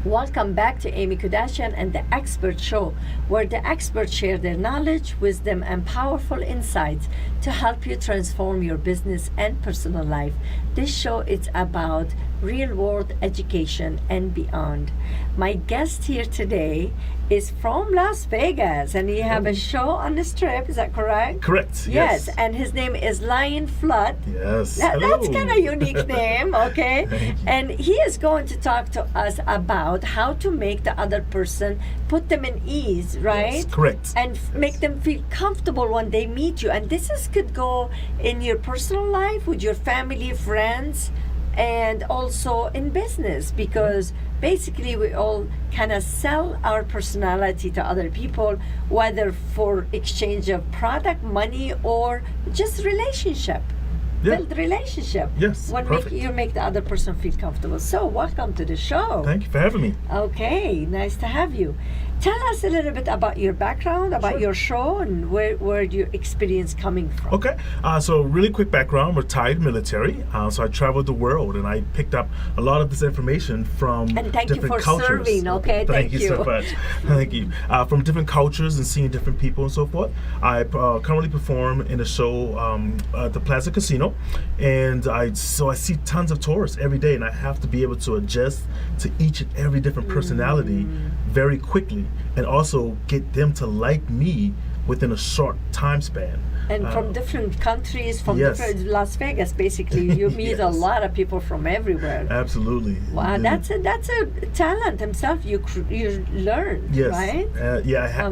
Welcome back to Aimmee Kodachian and the Expert Show, where the experts share their knowledge, wisdom, and powerful insights to help you transform your business and personal life. This show is about real-world education and beyond. My guest here today is from Las Vegas, and you have a show on the Strip. Is that correct? Correct. Yes, and his name is Fludd. Yes. That's kind of a unique name, okay? Thank you. And he is going to talk to us about how to make the other person, put them in ease, right? Yes, correct. And make them feel comfortable when they meet you. And could go in your personal life, with your family, friends, and also in business, because basically we all kind of sell our personality to other people, whether for exchange of product, money, or just relationship. Yeah. Build relationship. Yes, perfect. You make the other person feel comfortable. So welcome to the show. Thank you for having me. Okay, nice to have you. Tell us a little bit about your background, about Sure. your show, and where your experience coming from. Okay, so really quick background, retired military. So I traveled the world and I picked up a lot of this information from And thank you different for cultures. serving, okay? Thank Thank you you. so much. Thank you. From different cultures and seeing different people and so forth. I currently perform in a show at the Plaza Casino, and I see tons of tourists every day, and I have to be able to adjust to each and every different personality very quickly, and also get them to like me within a short time span. And from different countries, from yes. different Las Vegas, basically, you meet a Yes. lot of people from everywhere. Absolutely. Wow, And- that's a talent himself. You learn, Yes. right?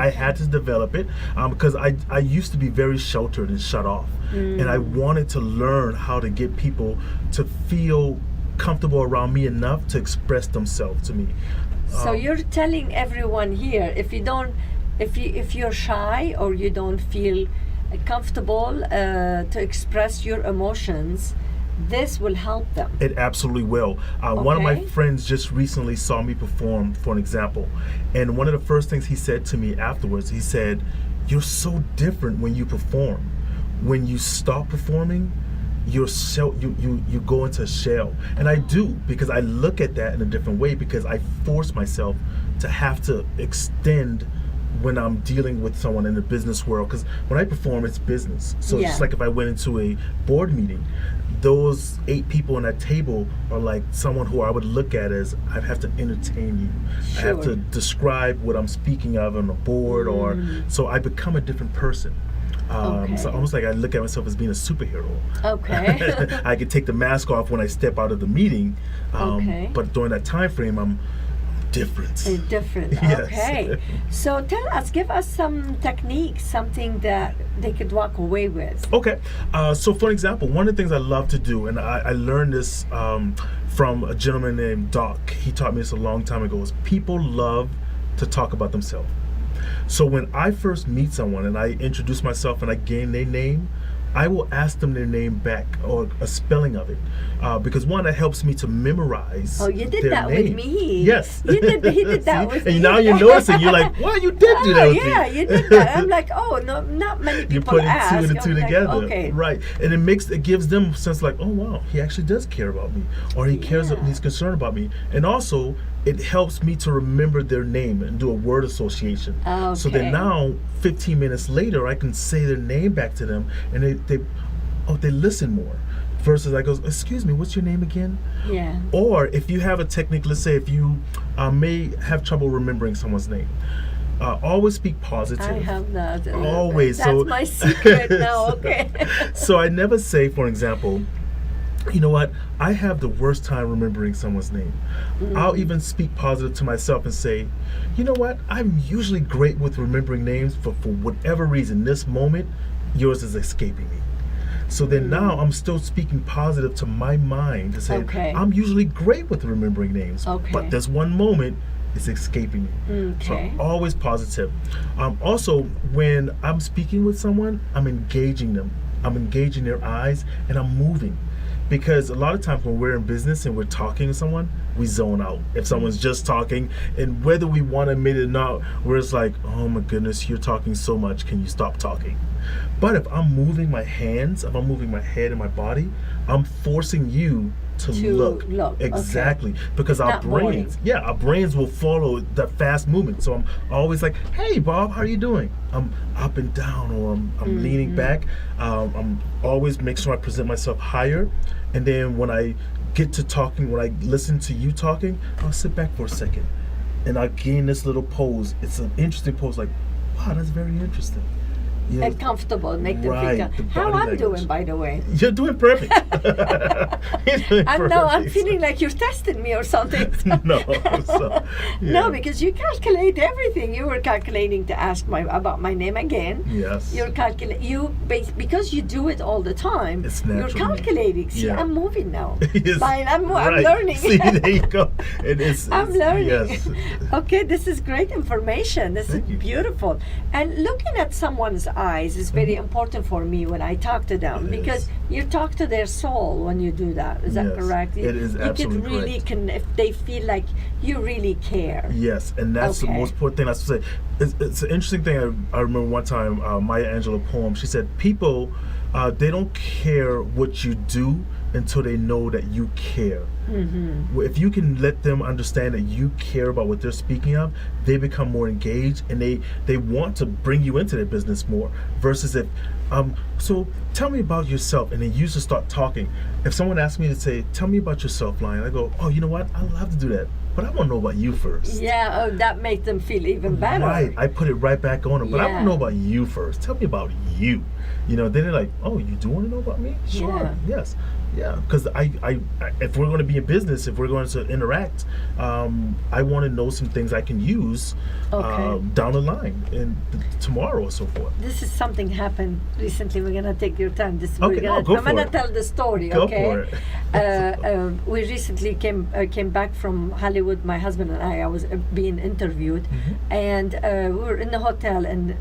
I had to develop it because I used to be very sheltered and shut off. And I wanted to learn how to get people to feel comfortable around me enough to express themselves to me. So you're telling everyone here, if you're shy or you don't feel comfortable to express your emotions, this will help them. It absolutely will. One of my Okay. friends just recently saw me perform, for an example, and one of the first things he said to me afterwards, he said, "You're so different when you perform. When you stop performing, you go into a shell." And I do, because I look at that in a different way, because I force myself to have to extend when I'm dealing with someone in the business world, because when I perform, it's business. So Yeah. just like if I went into a board meeting, those 8 people on that table are like someone who I would look at as I have to entertain you. I have Sure. to describe what I'm speaking of on the board, or so I become a different person. Okay. So almost like I look at myself as being a superhero. Okay. I could take the mask off when I step out of the meeting, Okay. but during that time frame, I'm different. Different. Yes. Okay. So give us some techniques, something that they could walk away with. Okay, so for example, one of the things I love to do, and I learned this from a gentleman named Doc. He taught me this a long time ago, is people love to talk about themselves. So when I first meet someone and I introduce myself and I gain their name, I will ask them their name back, or a spelling of it, because one, that helps me to memorize. Oh, you did their that name. with me. Yes. He did that See? with and me. now you're noticing. You're like, wow, you did do that Oh, with yeah, me. you did that. I'm like, oh, no, not many people You're putting ask. 2 and I'm 2 like, together, okay. right? And it gives them a sense like, oh wow, he actually does care about me, or he cares, Yeah. he's concerned about me, and also it helps me to remember their name and do a word association. So Okay. then now, 15 minutes later, I can say their name back to them, and they listen more. Versus I goes, excuse me, what's your name again? Yeah. Or if you have a technique, let's say if you may have trouble remembering someone's name, always speak positive. I have that. Always. That's So my secret now. Okay. So I never say, for example, you know what, I have the worst time remembering someone's name. I'll even speak positive to myself and say, you know what, I'm usually great with remembering names, for whatever reason, this moment, yours is escaping me. So then now I'm still speaking positive to my mind to say, Okay. I'm usually great with remembering names, Okay. but this one moment is escaping me. So Okay. I'm always positive. Also, when I'm speaking with someone, I'm engaging them. I'm engaging their eyes, and I'm moving. Because a lot of times when we're in business and we're talking to someone, we zone out. If someone's just talking, and whether we want to admit it or not, we're just like, oh my goodness, you're talking so much, can you stop talking? But if I'm moving my hands, if I'm moving my head and my body, I'm forcing you to To look. look, okay. Exactly. Because It's our not boring. brains, our brains will follow that fast movement. So I'm always like, hey, Bob, how are you doing? I'm up and down, or I'm leaning back. I'm always make sure I present myself higher. And then when I get to talking, when I listen to you talking, I'll sit back for a second. And I gain this little pose. It's an interesting pose, like, wow, that's very interesting. You know, And comfortable, make them right, feel the how body I'm language. doing, by the way. You're doing perfect. You're doing I'm perfect. feeling like you're testing me or something. No, so, No, yeah. because you calculate everything. You were calculating to ask about my name again. Yes. You're because you do it all the time. It's You're natural. calculating. See, Yeah. I'm moving now. Yes, I'm right. learning. See, there you go. I'm learning. Yes. Okay, this is great information. This Thank is you. beautiful. And looking at someone's eyes is very important for me when I talk to them, It because is. you talk to their soul when you do that. Is that Yes, correct? it is You absolutely can really correct. if they feel like you really care. Yes, and that's the Okay. most important thing. That's to say. It's an interesting thing. I remember one time Maya Angelou poem. She said, "People, they don't care what you do until they know that you care." If you can let them understand that you care about what they're speaking of, they become more engaged, and they want to bring you into their business more. Versus if, so tell me about yourself, and then you just start talking. If someone asks me to say, "Tell me about yourself," Lion, I go, "Oh, you know what? I'll have to do that, but I want to know about you first." Yeah, that makes them feel even better. Right, I put it right back on them, but I want Yeah. to know about you first. Tell me about you. Then they're like, "Oh, you do want to know about me? Sure, Yeah. yes, yeah." Because I, if we're going to be in business, if we're going to interact, I want to know some things I can use Okay. down the line and tomorrow or so forth. This is something happened recently. We're gonna take your time. Okay, no, go I'm for gonna it. tell the story. Go Okay. for it. We recently came back from Hollywood. My husband and I was being interviewed, and we were in the hotel, and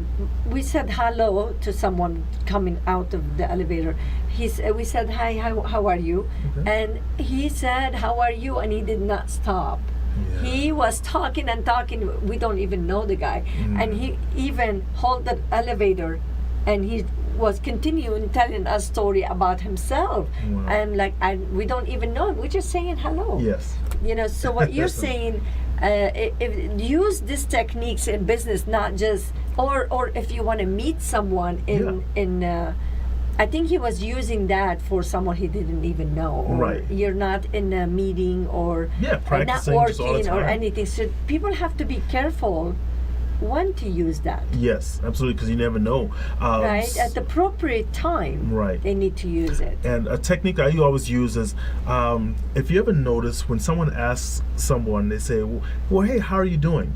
we said hello to someone coming out of the elevator. We said, "Hi, how are you?" Okay. And he said, "How are you?" And he did not stop. Yeah. He was talking and talking. We don't even know the guy, and he even hold the elevator, and he was continuing telling us story about himself. Wow. And like, we don't even know. We're just saying hello. Yes. So what you're saying, use these techniques in business, not just or if you want to meet someone in. I think he was using that for someone he didn't even know. Or Right. You're not in a meeting or not practicing just all the working or time. anything. So people have to be careful when to use that. Yes, absolutely, because you never know. Right? At the appropriate time, Right. they need to use it. And a technique that I always use is, if you ever notice when someone asks someone, they say, "Well, hey, how are you doing?"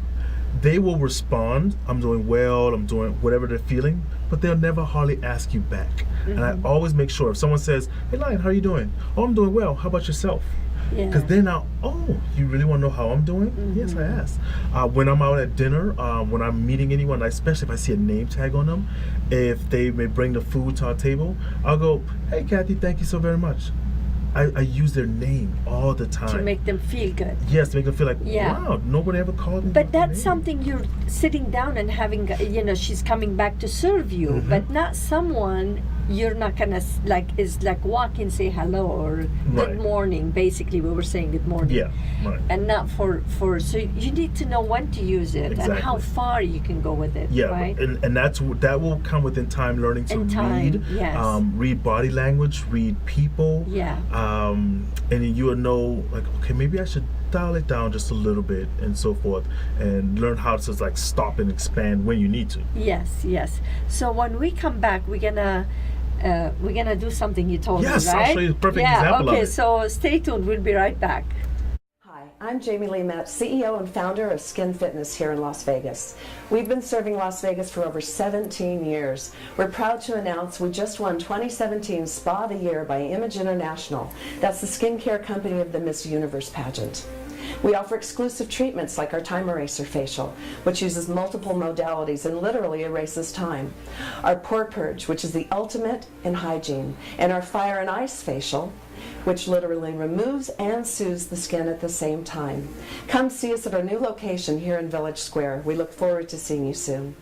They will respond, "I'm doing well, I'm doing whatever they're feeling," but they'll never hardly ask you back. And I always make sure if someone says, "Hey, Lion, how are you doing?" "Oh, I'm doing well. How about yourself?" Because then you really want to know how I'm doing? Yes, I ask. When I'm out at dinner, when I'm meeting anyone, especially if I see a name tag on them, if they may bring the food to our table, I'll go, "Hey, Kathy, thank you so very much." I use their name all the time. To make them feel good. Yes, to make them feel like, Yeah. wow, nobody ever called me. But by their that's name. something you're sitting down and having, she's coming back to serve you, but not someone you're not gonna is like walk in, say hello or Right. good morning. Basically, we were saying good morning. Yeah, right. And not for so you need to know when to use it and how Exactly. far you can go with it. Yeah, right. and that will come within time learning to In time, read, yes. Read body language, read people, Yeah. and you will know like, okay, maybe I should dial it down just a little bit and so forth, and learn how to like stop and expand when you need to. Yes. So when we come back, we're gonna do something you told Yes, me, I'll right? show you the perfect example of Okay, it. so stay tuned. We'll be right back. Hi, I'm Jamie Lee Metz, CEO and founder of Skin Fitness here in Las Vegas. We've been serving Las Vegas for over 17 years. We're proud to announce we just won 2017 Spa of the Year by Image International. That's the skincare company of the Miss Universe pageant. We offer exclusive treatments like our Time Eraser Facial, which uses multiple modalities and literally erases time. Our Pore Purge, which is the ultimate in hygiene. And our Fire and Ice Facial, which literally removes and soothes the skin at the same time. Come see us at our new location here in Village Square. We look forward to seeing you soon.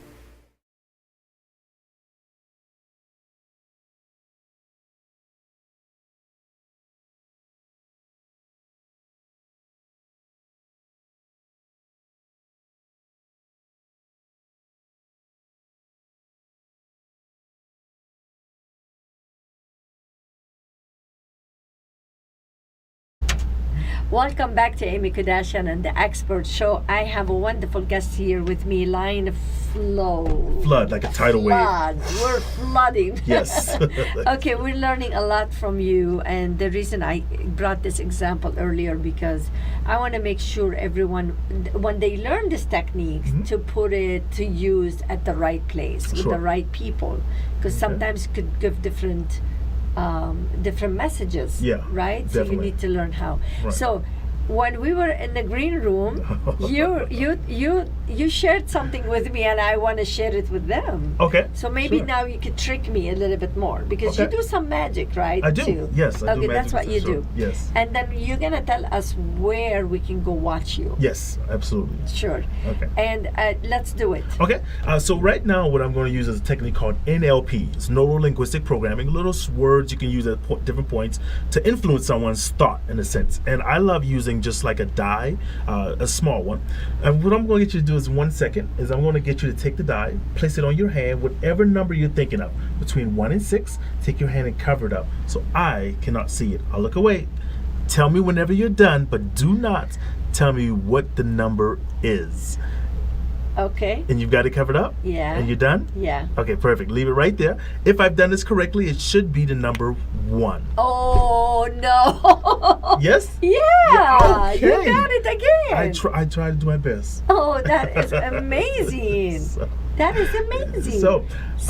Welcome back to Aimmee Kodachian and the Expert Show. I have a wonderful guest here with me, Line Flow. Flood, like a tidal wave. Flood. We're flooding. Yes. Okay, we're learning a lot from you, and the reason I brought this example earlier because I want to make sure everyone, when they learn this technique, to put it to use at the right place with Sure. the right people, because sometimes it could give different messages. Yeah, Right. So you definitely. need to learn how. Right. So when we were in the green room, you shared something with me, and I want to share it with them. Okay. So maybe sure. now you could trick me a little bit more because you Okay. do some magic, right? I do. Too? Yes, I do. Okay, that's magic, what you sure. do. Yes. And then you're gonna tell us where we can go watch you. Yes, absolutely. Sure. Okay. And let's do it. Okay, so right now what I'm going to use is a technique called NLP. It's neuro-linguistic programming, little words you can use at different points to influence someone's thought in a sense. And I love using just like a die, a small one. And what I'm going to get you to do is 1 second, is I'm going to get you to take the die, place it on your hand, whatever number you're thinking of, between 1 and 6, take your hand and cover it up so I cannot see it. I'll look away. Tell me whenever you're done, but do not tell me what the number is. Okay. And you've got it covered up? Yeah. And you're done? Yeah. Okay, perfect. Leave it right there. If I've done this correctly, it should be the number 1. Oh no. Yes? Yeah. Okay. You got it again. I try to do my best. Oh, that is amazing. So- That is amazing. So,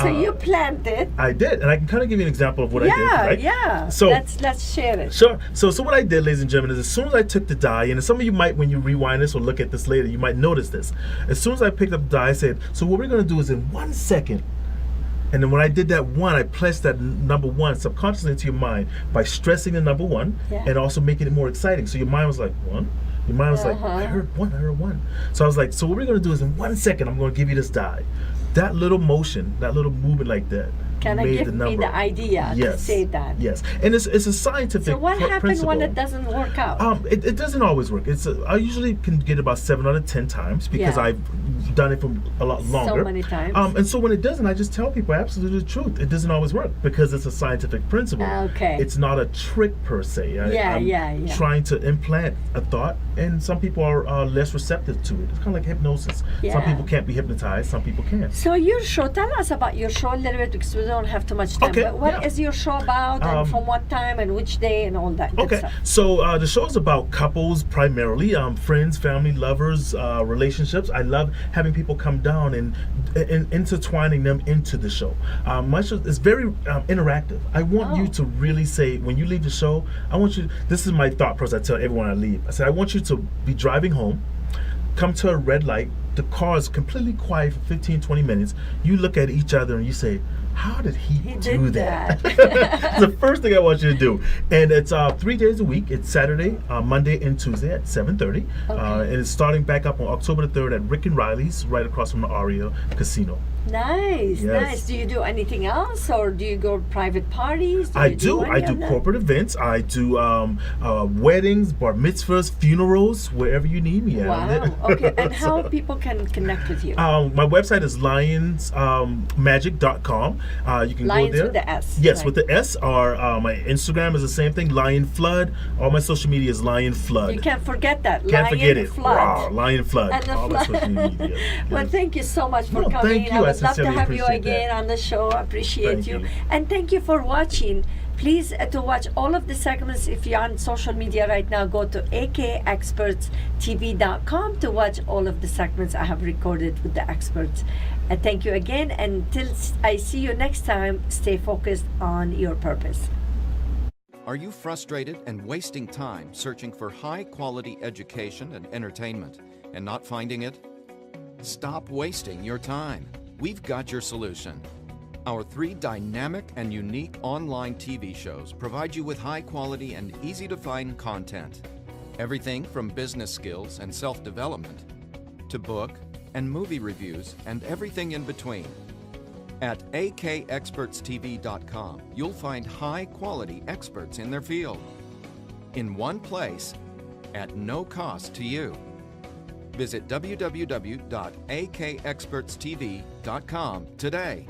you planned it. I did, and I can kind of give you an example of what I did. Right? Yeah. So let's share it. Sure. So what I did, ladies and gentlemen, is as soon as I took the die, and some of you might, when you rewind this or look at this later, you might notice this. As soon as I picked up the die, I said, so what we're going to do is in 1 second, and then when I did that 1, I placed that number 1 subconsciously into your mind by stressing the number 1 and also making it more exciting. So your mind was like, 1? Your mind was like, I heard 1, I heard 1. So I was like, so what we're going to do is in 1 second, I'm going to give you this die. That little motion, that little movement like that, Can I made give the me number. the idea to say that? Yes, and it's a scientific So what happens principle. when it doesn't work out? It doesn't always work. I usually can get about 7 out of 10 times because Yeah. I've done it for a lot longer. So many times. And so when it doesn't, I just tell people absolutely the truth. It doesn't always work because it's a scientific principle. Okay. It's not a trick per se. I'm trying to implant a thought, and some people are less receptive to it. It's kind of like hypnosis. Yeah. Some people can't be hypnotized. Some people can. So your show, tell us about your show a little bit because we don't have too much time. Okay, But what is yeah. your show about and from what time and which day and all that good Okay, stuff? so the show is about couples primarily, friends, family, lovers, relationships. I love having people come down and intertwining them into the show. My show is very interactive. I want you to really say, when you leave the show, I want you, this is my thought process I tell everyone I leave. I said, I want you to be driving home, come to a red light, the car is completely quiet for 15, 20 minutes. You look at each other and you say, how did he do did that? It's the first thing I want you to do. And it's 3 days a week. It's Saturday, Monday, and Tuesday at 7:30. And it's starting back up on October the 3rd at Rick and Riley's, right across from the Aria Casino. Nice, Yes. nice. Do you do anything else, or do you go to private parties? I you do. any I do of that? corporate events. I do weddings, bar mitzvahs, funerals, wherever you need me at. Wow. Okay. And how people can connect with you? My website is lionsmagic.com. You can Lions go there. with the S. Yes, right. with the S. Or my Instagram is the same thing, Lion Flood. All my social media is Lion Flood. You can't forget that. Can't Lion forget it. Flood. Wow, Lion Flood. And the All my Flood. social media. Well, Yes. thank you so much for No, coming. thank you. I I would love to sincerely have you appreciate again that. on the show. I appreciate Thank you. And thank you for watching. Please, to watch all of the segments, if you're on social media right now, go to akexpertstv.com to watch all of the segments I have recorded with the experts. Thank you again. And till I see you next time, stay focused on your purpose. Are you frustrated and wasting time searching for high-quality education and entertainment and not finding it? Stop wasting your time. We've got your solution. Our 3 dynamic and unique online TV shows provide you with high-quality and easy-to-find content. Everything from business skills and self-development to book and movie reviews and everything in between. At akexpertstv.com, you'll find high-quality experts in their field in one place at no cost to you. Visit www.akexpertstv.com today.